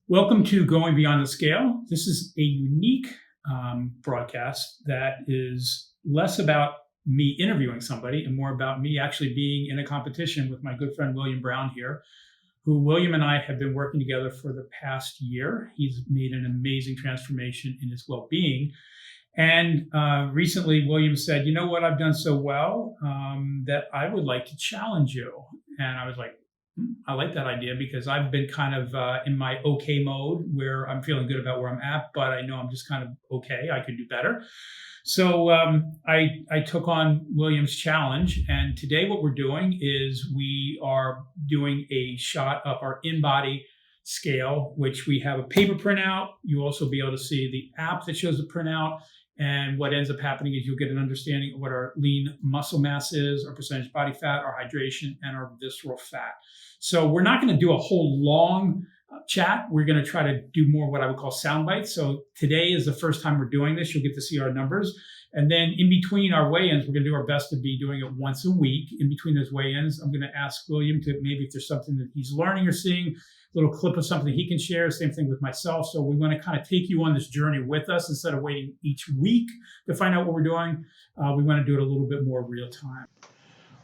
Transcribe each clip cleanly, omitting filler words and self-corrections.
Welcome to Going Beyond the Scale. This is a unique broadcast that is less about me interviewing somebody and more about me actually being in a competition with my good friend William Brown here, who William and I have been working together for the past year. He's made an amazing transformation in his well-being. And recently, William said, "You know what? I've done so well that I would like to challenge you." And I was like, I like that idea because I've been kind of in my okay mode where I'm feeling good about where I'm at, but I know I'm just kind of okay. I could do better. So I took on William's challenge. And today, what we're doing is we are doing a shot of our in-body scale, which we have a paper printout. You'll also be able to see the app that shows the printout. And what ends up happening is you'll get an understanding of what our lean muscle mass is, our percentage body fat, our hydration, and our visceral fat. So we're not going to do a whole long chat. We're going to try to do more what I would call sound bites. So today is the first time we're doing this. You'll get to see our numbers. And then in between our weigh-ins, we're going to do our best to be doing it once a week. In between those weigh-ins, I'm going to ask William to maybe if there's something that he's learning or seeing, little clip of something he can share. Same thing with myself. So we want to kind of take you on this journey with us instead of waiting each week to find out what we're doing. We want to do it a little bit more real time.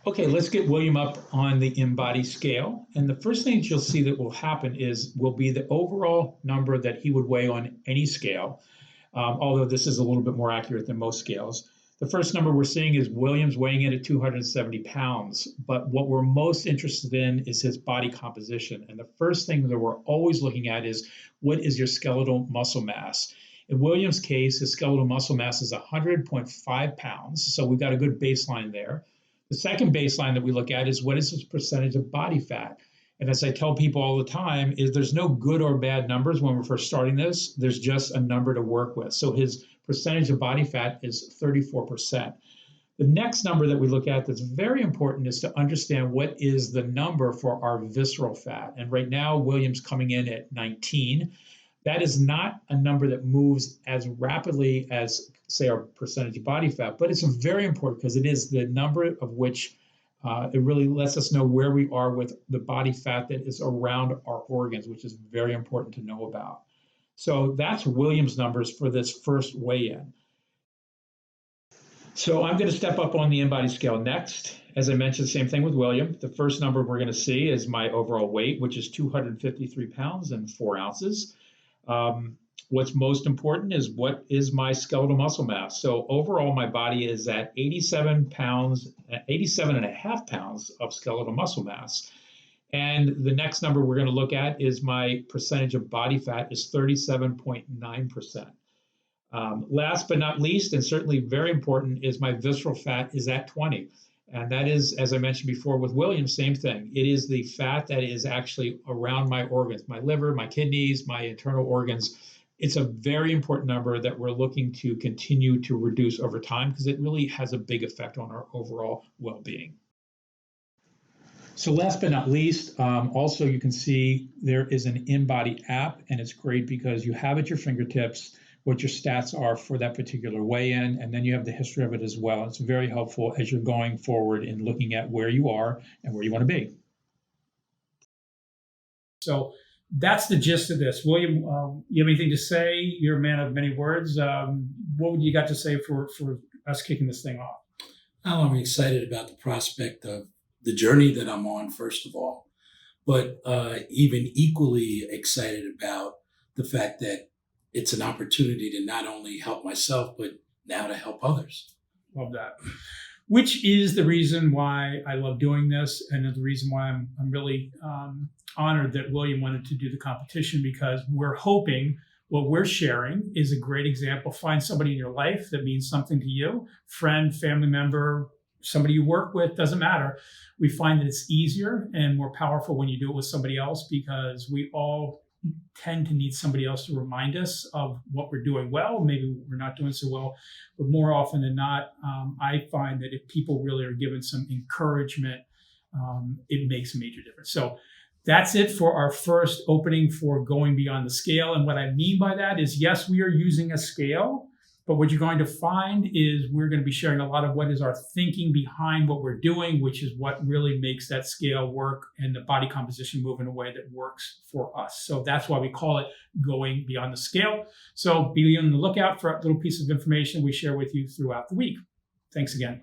Okay, let's get William up on the in-body scale. And the first thing that you'll see that will happen will be the overall number that he would weigh on any scale, although this is a little bit more accurate than most scales. The first number we're seeing is William's weighing in at 270 pounds, but what we're most interested in is his body composition. And the first thing that we're always looking at is what is your skeletal muscle mass? In William's case, his skeletal muscle mass is 100.5 pounds, so we've got a good baseline there. The second baseline that we look at is what is his percentage of body fat? And as I tell people all the time, is there's no good or bad numbers when we're first starting this. There's just a number to work with. So his percentage of body fat is 34%. The next number that we look at that's very important is to understand what is the number for our visceral fat. And right now, William's coming in at 19. That is not a number that moves as rapidly as, say, our percentage of body fat, but it's very important because it is the number of which it really lets us know where we are with the body fat that is around our organs, which is very important to know about. So that's William's numbers for this first weigh-in. So I'm going to step up on the in-body scale next. As I mentioned, same thing with William. The first number we're going to see is my overall weight, which is 253 pounds and 4 ounces. What's most important is what is my skeletal muscle mass. So overall, my body is at 87 and a half pounds of skeletal muscle mass. And the next number we're going to look at is my percentage of body fat is 37.9%. Last but not least, and certainly very important, is my visceral fat is at 20. And that is, as I mentioned before with William, same thing. It is the fat that is actually around my organs, my liver, my kidneys, my internal organs. It's a very important number that we're looking to continue to reduce over time because it really has a big effect on our overall well-being. So last but not least, also you can see there is an in-body app, and it's great because you have at your fingertips what your stats are for that particular weigh-in, and then you have the history of it as well. It's very helpful as you're going forward in looking at where you are and where you want to be. So that's the gist of this. William, you have anything to say? You're a man of many words. What would you got to say for us kicking this thing off? Well, I'm excited about the prospect of the journey that I'm on, first of all, but even equally excited about the fact that it's an opportunity to not only help myself, but now to help others. Love that. Which is the reason why I love doing this, and the reason why I'm really honored that William wanted to do the competition, because we're hoping what we're sharing is a great example. Find somebody in your life that means something to you, friend, family member, somebody you work with, doesn't matter. We find that it's easier and more powerful when you do it with somebody else, because we all tend to need somebody else to remind us of what we're doing well. Maybe we're not doing so well, but more often than not, I find that if people really are given some encouragement, it makes a major difference. So that's it for our first opening for Going Beyond the Scale. And what I mean by that is, yes, we are using a scale, But what you're going to find is we're going to be sharing a lot of what is our thinking behind what we're doing, which is what really makes that scale work and the body composition move in a way that works for us. So that's why we call it going beyond the scale. So be on the lookout for a little piece of information we share with you throughout the week. Thanks again.